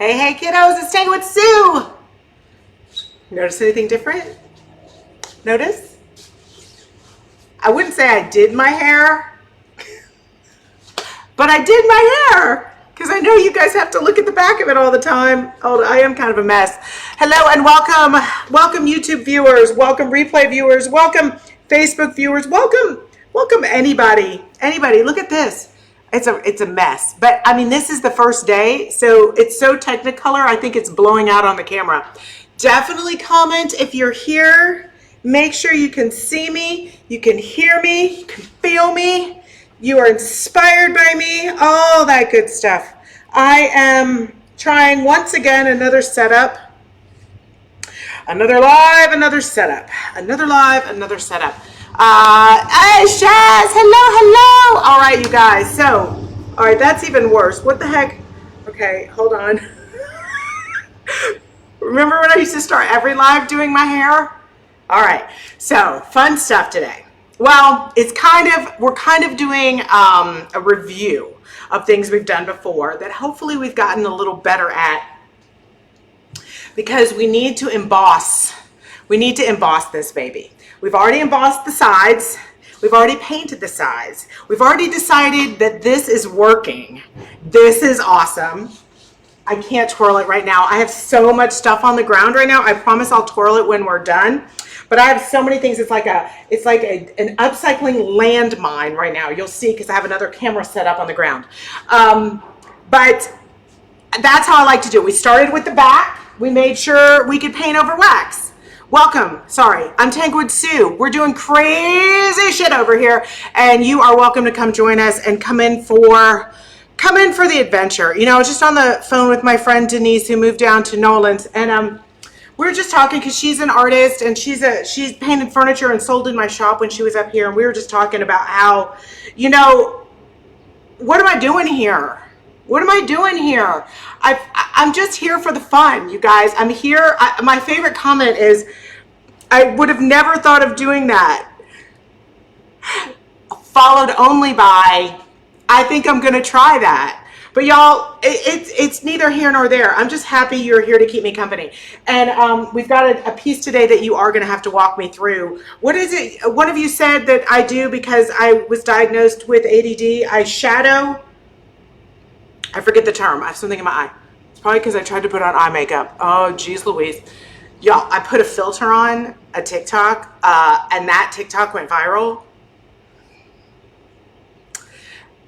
Hey, hey kiddos, it's Tanglewood Sue. Notice anything different? Notice? I wouldn't say I did my hair, but I did my hair because I know you guys have to look at the back of it all the time. Oh, I am kind of a mess. Hello and welcome. Welcome YouTube viewers, welcome replay viewers, welcome Facebook viewers, welcome anybody. Look at this. It's a mess, but I mean, this is the first day, so it's so Technicolor. I think it's blowing out on the camera. Definitely comment if you're here. Make sure you can see me, you can hear me, you can feel me, you are inspired by me, all that good stuff. I am trying once again another setup, another live, another setup, another live, another setup. Hey Shaz, hello. All right, you guys. So, all right, that's even worse. What the heck? Okay, hold on. Remember when I used to start every live doing my hair? All right, so fun stuff today. Well, we're kind of doing a review of things we've done before that hopefully we've gotten a little better at, because we need to emboss. We need to emboss this baby. We've already embossed the sides. We've already painted the sides. We've already decided that this is working. This is awesome. I can't twirl it right now. I have so much stuff on the ground right now. I promise I'll twirl it when we're done. But I have so many things. It's like an upcycling landmine right now. You'll see because I have another camera set up on the ground. But that's how I like to do it. We started with the back. We made sure we could paint over wax. Welcome. Sorry, I'm Tanglewood Sue. We're doing crazy shit over here, and you are welcome to come join us and come in for the adventure. You know, I was just on the phone with my friend Denise, who moved down to Nolan's, and we were just talking because she's an artist and she's painted furniture and sold in my shop when she was up here, and we were just talking about how, you know, what am I doing here? What am I doing here? I'm just here for the fun, you guys. I'm here. My favorite comment is, I would have never thought of doing that. Followed only by, I think I'm going to try that. But y'all, it's neither here nor there. I'm just happy you're here to keep me company. And we've got a piece today that you are going to have to walk me through. What is it? One of you said that I do because I was diagnosed with ADD. I shadow. I forget the term. I have something in my eye. It's probably because I tried to put on eye makeup. Oh, geez Louise. Y'all, I put a filter on a TikTok, and that TikTok went viral.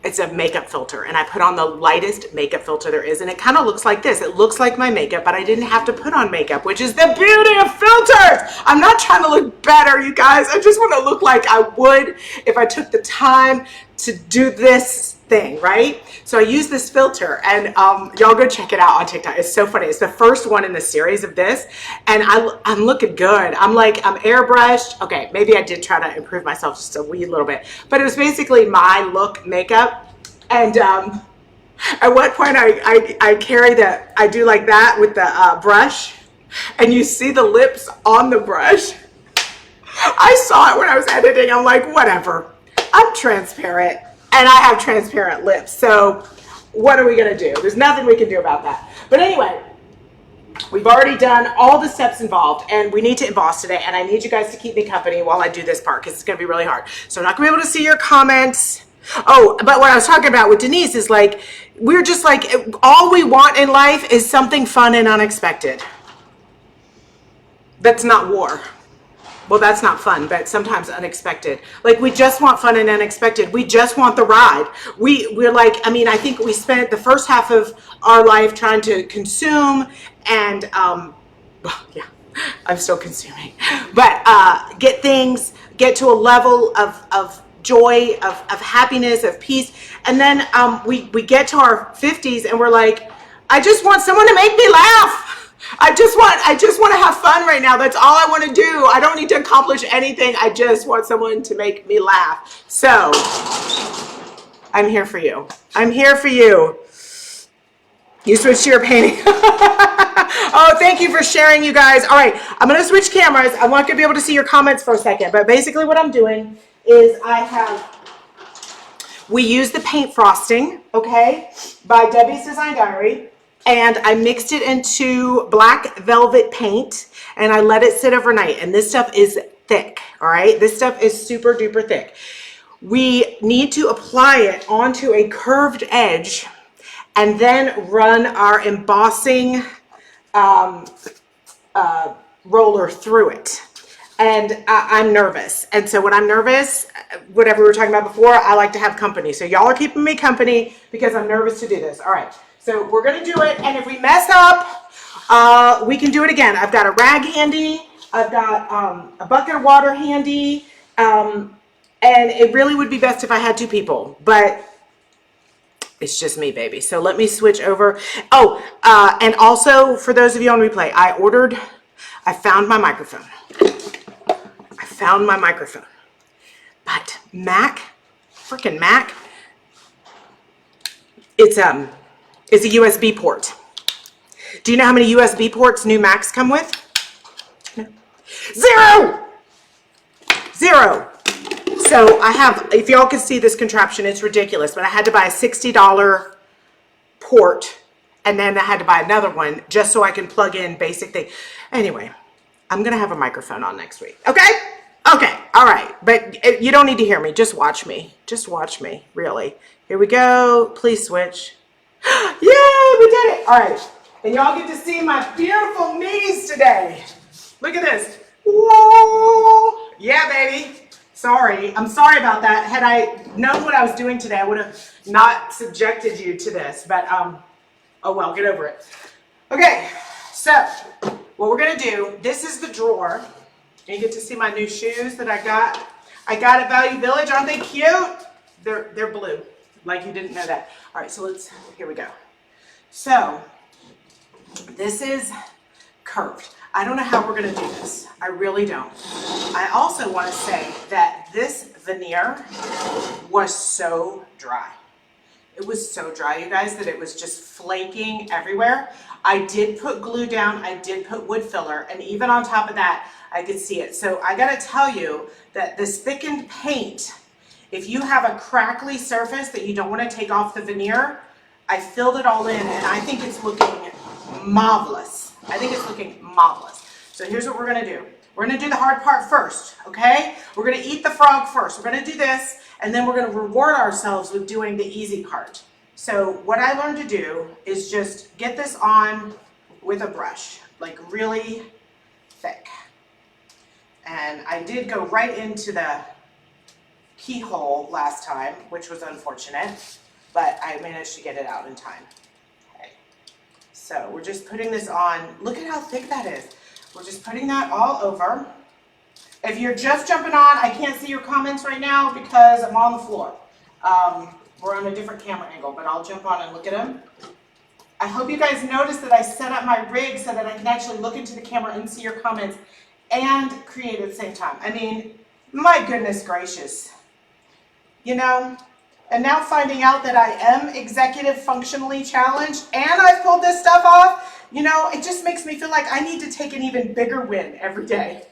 It's a makeup filter, and I put on the lightest makeup filter there is, and it kind of looks like this. It looks like my makeup, but I didn't have to put on makeup, which is the beauty of filters. I'm not trying to look better, you guys. I just want to look like I would if I took the time to do this thing, right? So I use this filter, and y'all go check it out on TikTok. It's so funny. It's the first one in the series of this, and I'm looking good. I'm airbrushed. Okay, maybe I did try to improve myself just a wee little bit, but it was basically my look makeup. And at one point I carry I do like that with the brush, and you see the lips on the brush. I saw it when I was editing. I'm like, whatever. I'm transparent. And I have transparent lips, so what are we gonna do? There's nothing we can do about that. But anyway, we've already done all the steps involved, and we need to emboss today, and I need you guys to keep me company while I do this part, because it's gonna be really hard. So I'm not gonna be able to see your comments. Oh, but what I was talking about with Denise is like, we're just like, all we want in life is something fun and unexpected. That's not war. Well, that's not fun, but sometimes unexpected. Like, we just want fun and unexpected. We just want the ride. We're like, I mean, I think we spent the first half of our life trying to consume and, well, yeah, I'm still consuming. But get to a level of joy, of happiness, of peace. And then we get to our 50s and we're like, I just want someone to make me laugh. I just want to have fun right now. That's all I want to do. I don't need to accomplish anything. I just want someone to make me laugh. So I'm here for you. I'm here for you. You switched to your painting. Oh, thank you for sharing, you guys. All right, I'm going to switch cameras. I'm not going to be able to see your comments for a second, but basically what I'm doing is we use the paint frosting, okay, by Debis DIY Paint. and I mixed it into black velvet paint and I let it sit overnight. And this stuff is thick, all right? This stuff is super duper thick. We need to apply it onto a curved edge and then run our embossing roller through it. And I'm nervous. And so when I'm nervous, whatever we were talking about before, I like to have company. So y'all are keeping me company because I'm nervous to do this. All right, so we're gonna do it. And if we mess up, we can do it again. I've got a rag handy. I've got a bucket of water handy. And it really would be best if I had two people, but it's just me, baby. So let me switch over. Oh, and also for those of you on replay, I found my microphone. But freaking Mac, it's a USB port. Do you know how many USB ports new Macs come with? No. Zero. So I have, if y'all can see this contraption, it's ridiculous, but I had to buy a $60 port and then I had to buy another one just so I can plug in basic thing. Anyway, I'm going to have a microphone on next week. Okay? Okay. All right. But you don't need to hear me. Just watch me. Just watch me. Really. Here we go. Please switch. Yay! We did it. All right. And y'all get to see my beautiful knees today. Look at this. Whoa. Yeah, baby. Sorry. I'm sorry about that. Had I known what I was doing today, I would have not subjected you to this. But, oh well, get over it. Okay. So, what we're going to do, this is the drawer. You get to see my new shoes that I got. I got at Value Village. Aren't they cute? They're blue, like you didn't know that. All right, so here we go. So, this is curved. I don't know how we're going to do this. I really don't. I also want to say that this veneer was so dry. It was so dry, you guys, that it was just flaking everywhere. I did put glue down, I did put wood filler, and even on top of that, I could see it. So I gotta tell you that this thickened paint, if you have a crackly surface that you don't wanna take off the veneer, I filled it all in and I think it's looking marvelous. I think it's looking marvelous. So here's what we're gonna do. We're gonna do the hard part first, okay? We're gonna eat the frog first. We're gonna do this, and then we're gonna reward ourselves with doing the easy part. So what I learned to do is just get this on with a brush, like really thick. And I did go right into the keyhole last time, which was unfortunate, but I managed to get it out in time. Okay. So we're just putting this on. Look at how thick that is. We're just putting that all over. If you're just jumping on, I can't see your comments right now because I'm on the floor. We're on a different camera angle, but I'll jump on and look at them. I hope you guys noticed that I set up my rig so that I can actually look into the camera and see your comments and create at the same time. I mean, my goodness gracious. You know, and now finding out that I am executive functionally challenged and I've pulled this stuff off, you know, it just makes me feel like I need to take an even bigger win every day.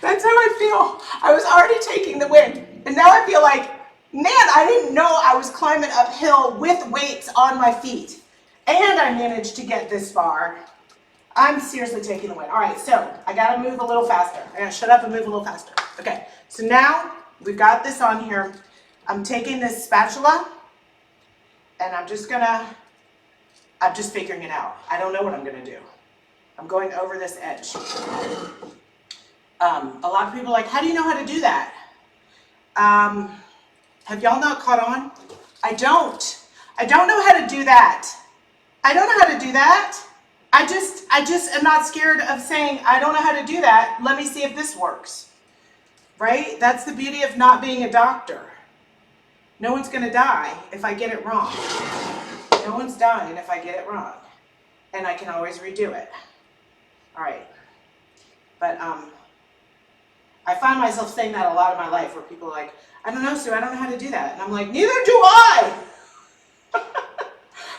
That's how I feel. I was already taking the win, and now I feel like, man, I didn't know I was climbing uphill with weights on my feet, and I managed to get this far. I'm seriously taking the win. All right, so I gotta move a little faster. I gotta shut up and move a little faster. Okay, so now we've got this on here. I'm taking this spatula, and I'm just figuring it out. I don't know what I'm gonna do. I'm going over this edge. A lot of people are like, how do you know how to do that? Have y'all not caught on? I don't know how to do that. I don't know how to do that. I just am not scared of saying, I don't know how to do that. Let me see if this works. Right? That's the beauty of not being a doctor. No one's going to die if I get it wrong. No one's dying if I get it wrong. And I can always redo it. All right. But, I find myself saying that a lot in my life where people are like, I don't know, Sue, I don't know how to do that. And I'm like, neither do I.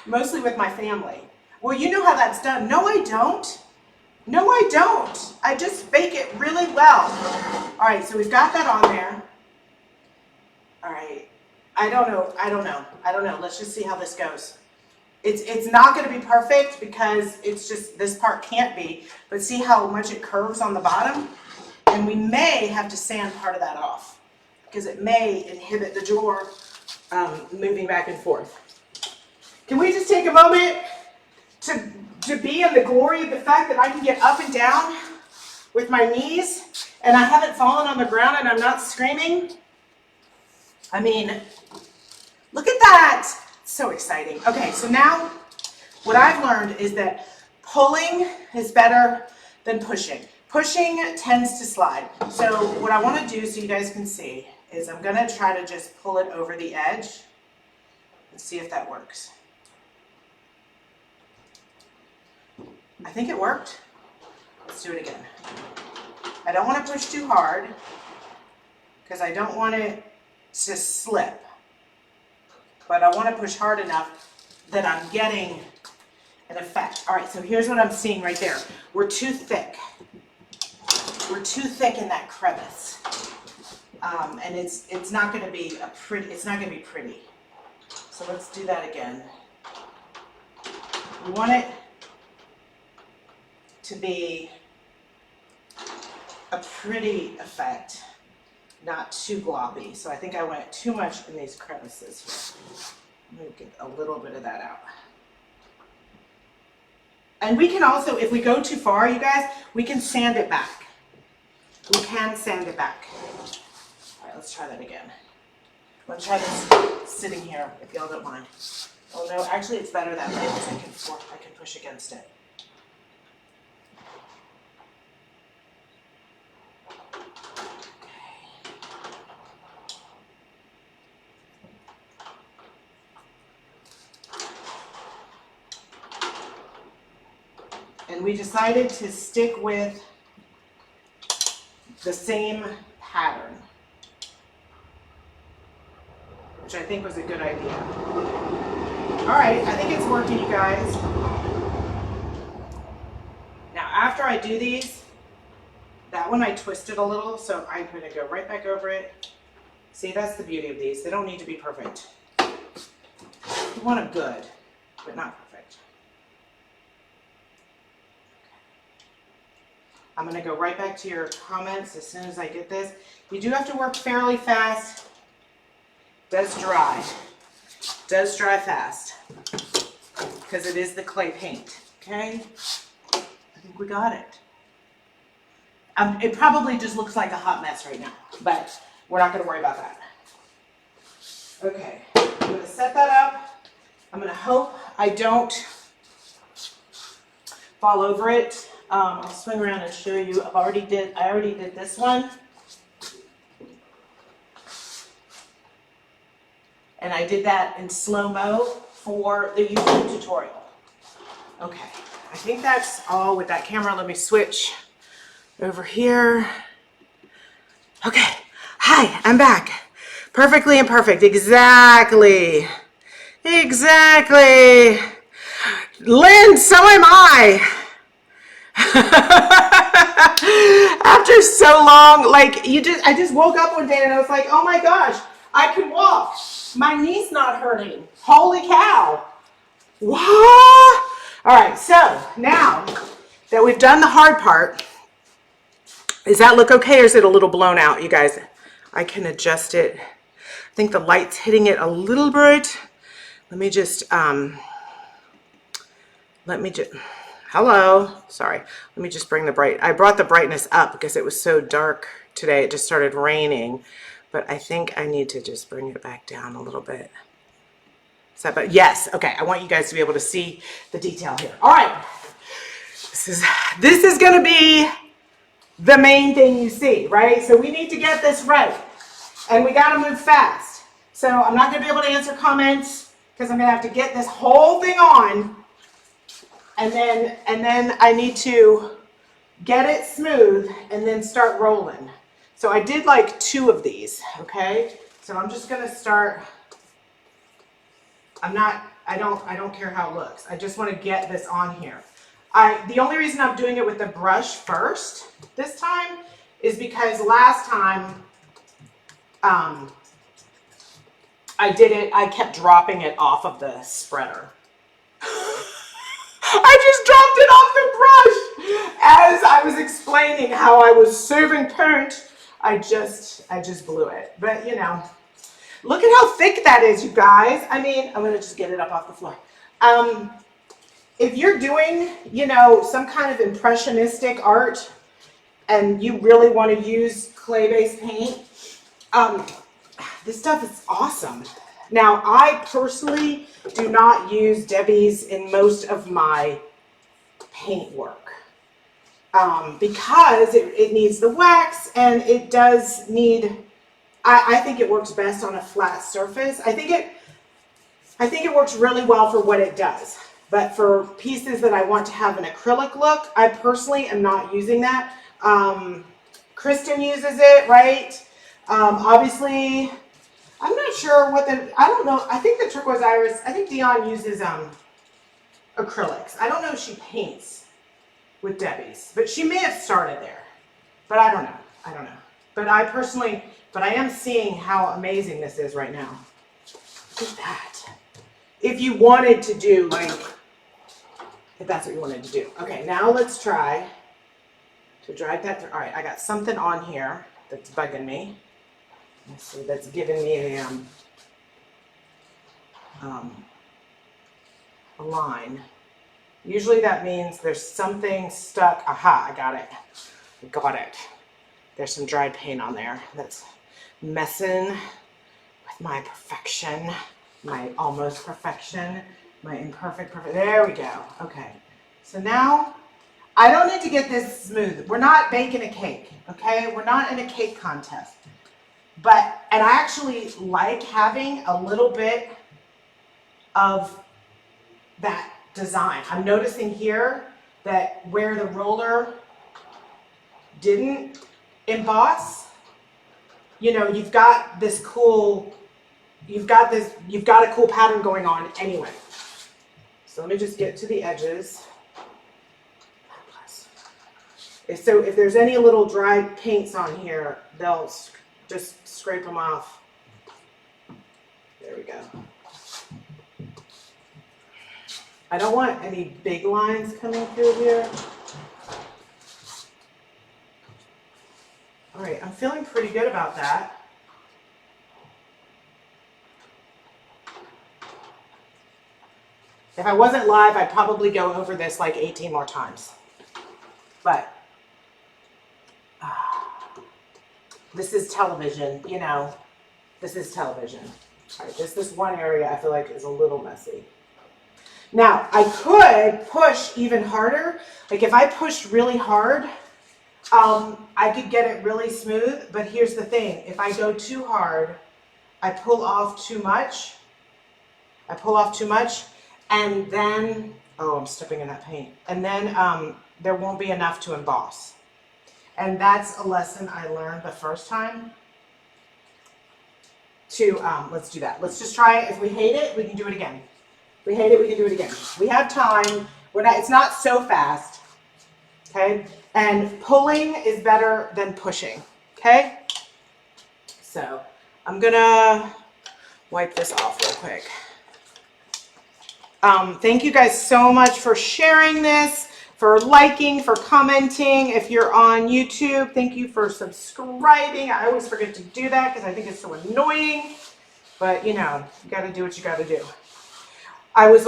Mostly with my family. Well, you know how that's done. No, I don't. No, I don't. I just bake it really well. All right, so we've got that on there. All right. I don't know. Let's just see how this goes. It's not going to be perfect because it's just, this part can't be, but see how much it curves on the bottom? And we may have to sand part of that off because it may inhibit the drawer moving back and forth. Can we just take a moment to be in the glory of the fact that I can get up and down with my knees and I haven't fallen on the ground and I'm not screaming? I mean, look at that. So exciting. Okay, so now what I've learned is that pulling is better than pushing. Pushing tends to slide. So what I want to do so you guys can see is I'm going to try to just pull it over the edge and see if that works. I think it worked. Let's do it again. I don't want to push too hard because I don't want it to slip. But I want to push hard enough that I'm getting an effect. All right, so here's what I'm seeing right there. We're too thick. We're too thick in that crevice. And it's not going to be pretty. So let's do that again. We want it to be a pretty effect, not too gloppy. So I think I went too much in these crevices here. I'm going to get a little bit of that out. And we can also, if we go too far, you guys, we can sand it back. We can sand it back. All right, let's try that again. I'm going to try this sitting here, if y'all don't mind. Oh no, actually it's better that way because I can push against it. And we decided to stick with the same pattern, which I think was a good idea. All right, I think it's working, you guys. Now, after I do these, that one I twisted a little, so I'm going to go right back over it. See, that's the beauty of these. They don't need to be perfect. You want them good, but not perfect. I'm going to go right back to your comments as soon as I get this. You do have to work fairly fast. Does dry. Does dry fast. Because it is the clay paint. Okay? I think we got it. It probably just looks like a hot mess right now, but we're not going to worry about that. Okay. I'm going to set that up. I'm going to hope I don't fall over it. I'll swing around and show you. I already did this one. And I did that in slow-mo for the YouTube tutorial. Okay, I think that's all with that camera. Let me switch over here. Okay, hi, I'm back. Perfectly imperfect, exactly. Exactly. Lynn, so am I. After so long, like I just woke up one day and I was like, oh my gosh, I can walk. My knee's not hurting. Holy cow. What? All right, so now that we've done the hard part, does that look okay or is it a little blown out, you guys? I can adjust it. I think the light's hitting it a little bit. Let me just, hello, sorry. Let me just bring I brought the brightness up because it was so dark today. It just started raining, but I think I need to just bring it back down a little bit. Is that better? Yes, okay. I want you guys to be able to see the detail here. All right, this is gonna be the main thing you see, right? So we need to get this right and we gotta move fast. So I'm not gonna be able to answer comments because I'm gonna have to get this whole thing on. And then I need to get it smooth and then start rolling. So I did like 2 of these, okay? So I'm just gonna start. I don't care how it looks. I just want to get this on here. The only reason I'm doing it with the brush first this time is because last time I kept dropping it off of the spreader. I just dropped it off the brush as I was explaining how I was serving paint. I just blew it. But you know, look at how thick that is, you guys. I mean, I'm gonna just get it up off the floor. If you're doing, you know, some kind of impressionistic art and you really want to use clay-based paint, this stuff is awesome. Now, I personally do not use Debis in most of my paint work because it needs the wax, and it does need, I think it works best on a flat surface. I think it works really well for what it does. But for pieces that I want to have an acrylic look, I personally am not using that. Kristen uses it, right? Obviously, I'm not sure what I don't know. I think the turquoise iris, I think Dion uses acrylics. I don't know if she paints with Debis, but she may have started there. But I don't know. But I am seeing how amazing this is right now. Look at that. If you wanted to do, like, if that's what you wanted to do. Okay, now let's try to drag that through. All right, I got something on here that's bugging me. Let's see, that's giving me a line. Usually that means there's something stuck. Aha, I got it. Got it. There's some dried paint on there that's messing with my perfection, my almost perfection, my imperfect perfect. There we go. Okay. So now I don't need to get this smooth. We're not baking a cake, okay? We're not in a cake contest. And I actually like having a little bit of that design. I'm noticing here that where the roller didn't emboss, you know, you've got this cool, you've got a cool pattern going on anyway. So let me just get to the edges. So if there's any little dry paints on here, they'll just scrape them off. There we go. I don't want any big lines coming through here. All right, I'm feeling pretty good about that. If I wasn't live, I'd probably go over this like 18 more times. But this is television, you know, this is television. All right, just this one area I feel like is a little messy. Now, I could push even harder. Like if I pushed really hard, I could get it really smooth, but here's the thing. If I go too hard, I pull off too much. And then, oh, I'm stepping in that paint. And then there won't be enough to emboss. And that's a lesson I learned the first time. Let's do that. Let's just try it. If we hate it, we can do it again. If we hate it, we can do it again. We have time. It's not so fast. Okay? And pulling is better than pushing. Okay? So I'm gonna wipe this off real quick. Thank you guys so much for sharing this, for liking, for commenting. If you're on YouTube, thank you for subscribing. I always forget to do that because I think it's so annoying. But, you know, you got to do what you got to do. I was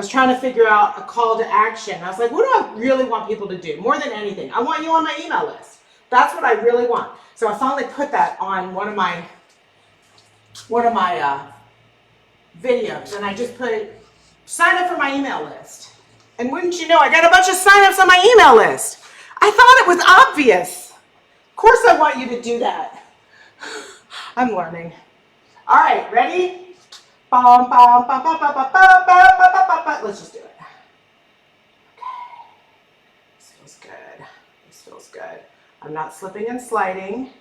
trying to figure out a call to action. I was like, what do I really want people to do? More than anything, I want you on my email list. That's what I really want. So I finally put that on one of my videos, and I just put sign up for my email list. And wouldn't you know, I got a bunch of signups on my email list. I thought it was obvious. Of course I want you to do that. I'm learning. All right, ready? Let's just do it. Okay. This feels good. This feels good. I'm not slipping and sliding.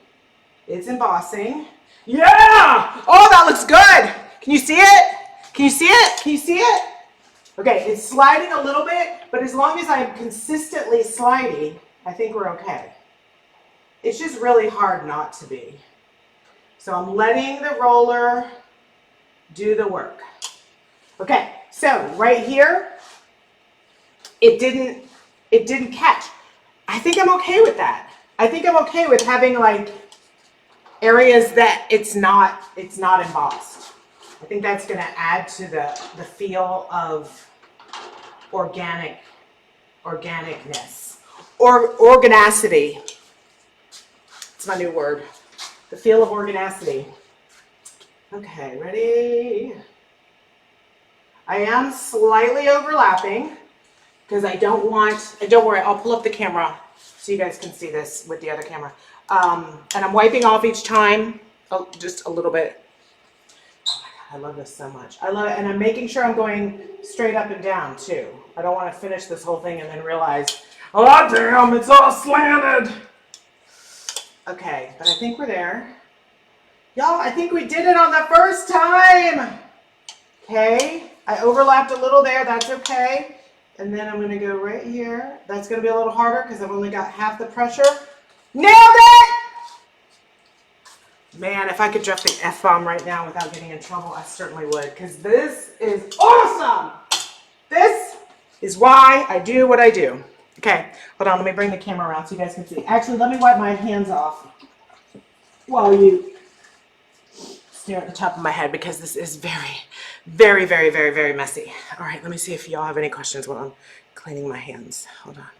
It's embossing. Yeah! Oh, that looks good. Can you see it? Can you see it? Can you see it? Okay, it's sliding a little bit, but as long as I'm consistently sliding, I think we're okay. It's just really hard not to be. So I'm letting the roller do the work. Okay, So right here, it didn't catch. I think I'm okay with that. I think I'm okay with having like areas that it's not embossed. I think that's going to add to the feel of organicness or organicity. It's my new word. The feel of organicity. Okay, ready? I am slightly overlapping because I don't worry, I'll pull up the camera so you guys can see this with the other camera. And I'm wiping off each time, just a little bit. Oh my God, I love this so much. I love it, and I'm making sure I'm going straight up and down too. I don't want to finish this whole thing and then realize, oh damn, it's all slanted. Okay, but I think we're there. Y'all, I think we did it on the first time. Okay, I overlapped a little there, that's okay. And then I'm gonna go right here. That's gonna be a little harder because I've only got half the pressure. Nailed it! Man, if I could drop the F-bomb right now without getting in trouble, I certainly would, because this is awesome! This is why I do what I do. Okay, hold on, let me bring the camera around so you guys can see. Actually, let me wipe my hands off while you stare at the top of my head, because this is very, very, very, very, very messy. All right, let me see if y'all have any questions while I'm cleaning my hands. Hold on.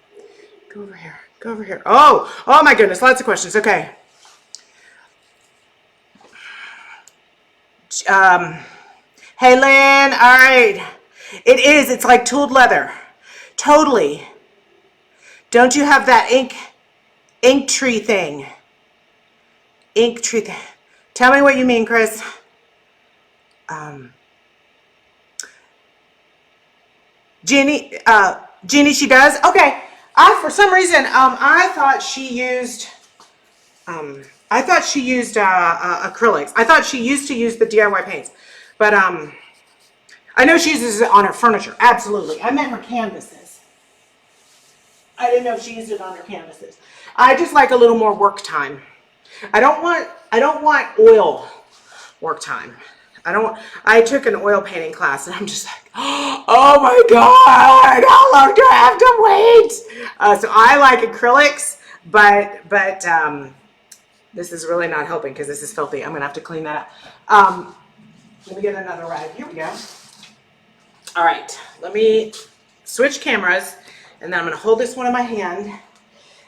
Go over here. Go over here. Oh my goodness, lots of questions. Okay. Hey, Lynn. All right. It is. It's like tooled leather. Totally. Don't you have that ink tree thing? Ink tree thing. Tell me what you mean, Chris. Jeannie, she does? Okay. For some reason, I thought she used acrylics. I thought she used to use the DIY paints, but I know she uses it on her furniture. Absolutely. I meant her canvases. I didn't know if she used it on her canvases. I just like a little more work time. I don't want oil work time. I took an oil painting class and I'm just like, oh my God, how long do I have to wait? So I like acrylics, but this is really not helping because this is filthy. I'm gonna have to clean that up. Let me get another rag. Here we go. All right, let me switch cameras, and then I'm gonna hold this one in my hand,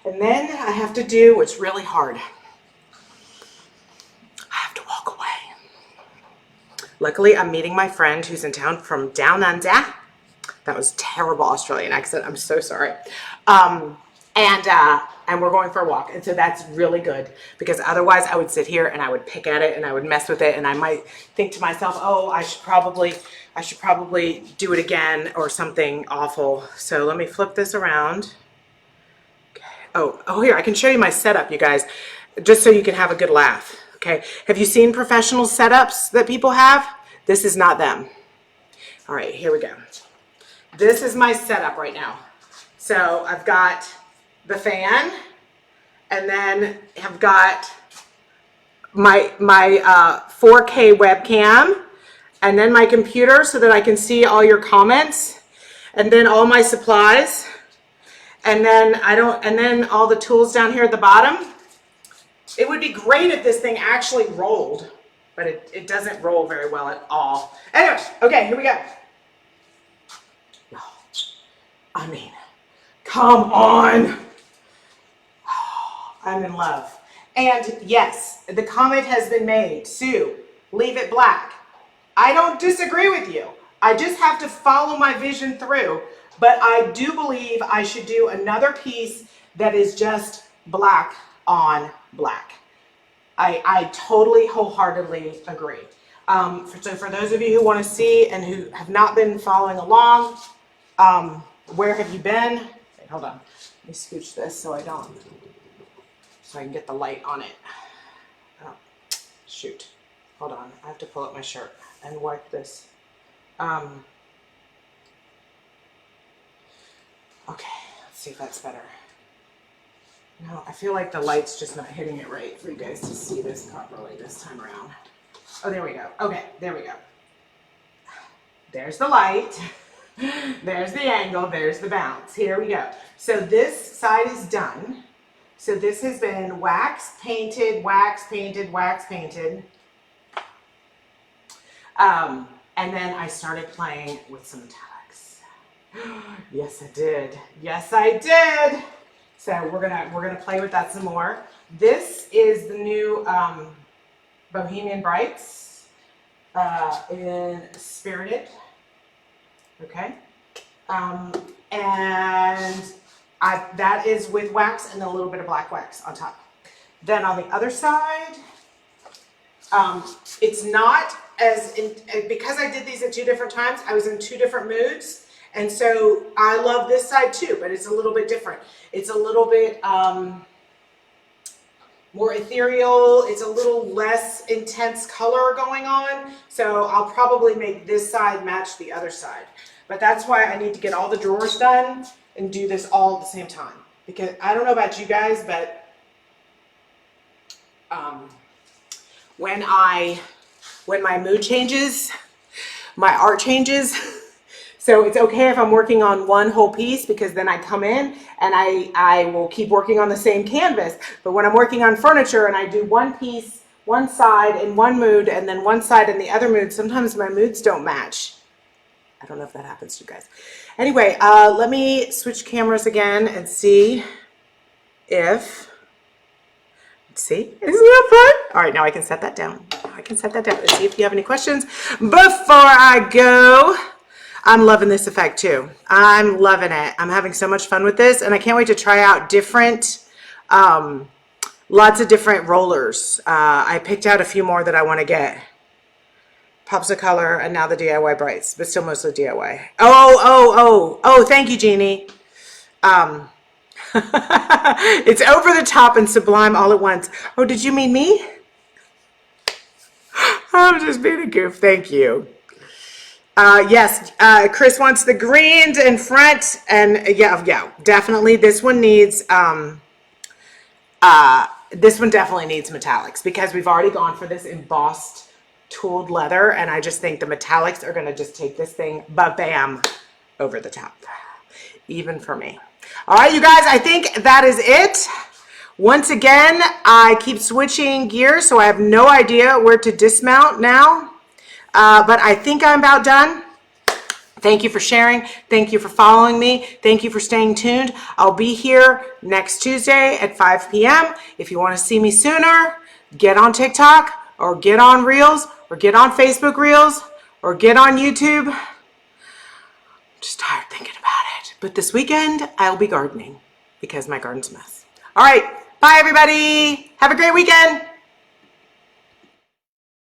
and then I have to do what's really hard. I have to walk away. Luckily, I'm meeting my friend who's in town from down under. That was terrible Australian accent. I'm so sorry. And we're going for a walk. And so that's really good, because otherwise I would sit here and I would pick at it and I would mess with it. And I might think to myself, oh, I should probably do it again or something awful. So let me flip this around. Okay. Oh, here, I can show you my setup, you guys, just so you can have a good laugh. Okay. Have you seen professional setups that people have? This is not them. All right, here we go. This is my setup right now. So I've got the fan, and then I've got my 4K webcam, and then my computer so that I can see all your comments, and then all my supplies, and then all the tools down here at the bottom. It would be great if this thing actually rolled, but it doesn't roll very well at all. Anyway, okay, here we go. I mean, come on. I'm in love. And yes, the comment has been made. Sue, leave it black. I don't disagree with you. I just have to follow my vision through. But I do believe I should do another piece that is just black on black. I totally wholeheartedly agree. So for those of you who want to see and who have not been following along, where have you been? Wait, hold on. Let me scooch this so I can get the light on it. Oh, shoot. Hold on. I have to pull up my shirt and wipe this. Okay, let's see if that's better. No, I feel like the light's just not hitting it right for you guys to see this properly this time around. Oh, there we go. Okay, there we go. There's the light. There's the angle. There's the bounce. Here we go. So this side is done. So this has been wax painted, wax painted, wax painted. And then I started playing with some metallics. Yes, I did. Yes, I did. So we're gonna play with that some more. This is the new Bohemian Brights in Spirited. Okay, and that is with wax and a little bit of black wax on top. Then on the other side, it's not as because I did these at 2 different times. I was in 2 different moods, and so I love this side too, but it's a little bit different. It's a little bit more ethereal. It's a little less intense color going on. So I'll probably make this side match the other side. But that's why I need to get all the drawers done and do this all at the same time. Because I don't know about you guys, but when my mood changes, my art changes. So it's okay if I'm working on one whole piece, because then I come in and I will keep working on the same canvas. But when I'm working on furniture and I do one piece, one side in one mood, and then one side in the other mood, sometimes my moods don't match. I don't know if that happens to you guys. Anyway, let me switch cameras again and see if, let's see, isn't that fun? All right, now I can set that down. I can set that down. Let's see if you have any questions before I go. I'm loving this effect too. I'm loving it. I'm having so much fun with this, and I can't wait to try out different, lots of different rollers. I picked out a few more that I want to get. Pops of Color, and now the DIY Brights, but still mostly DIY. Oh, thank you, Jeannie. It's over the top and sublime all at once. Oh, did you mean me? I'm just being a goof. Thank you. Yes, Chris wants the greens in front, and yeah, definitely. This one needs, this one definitely needs metallics, because we've already gone for this embossed tooled leather, and I just think the metallics are gonna just take this thing, bam, over the top, even for me. All right, you guys, I think that is it. Once again, I keep switching gears, so I have no idea where to dismount now. But I think I'm about done. Thank you for sharing. Thank you for following me. Thank you for staying tuned. I'll be here next Tuesday at 5 p.m. If you want to see me sooner, get on TikTok, or get on Reels, or get on Facebook Reels, or get on YouTube. I'm just tired thinking about it. But this weekend, I'll be gardening, because my garden's a mess. All right. Bye, everybody. Have a great weekend.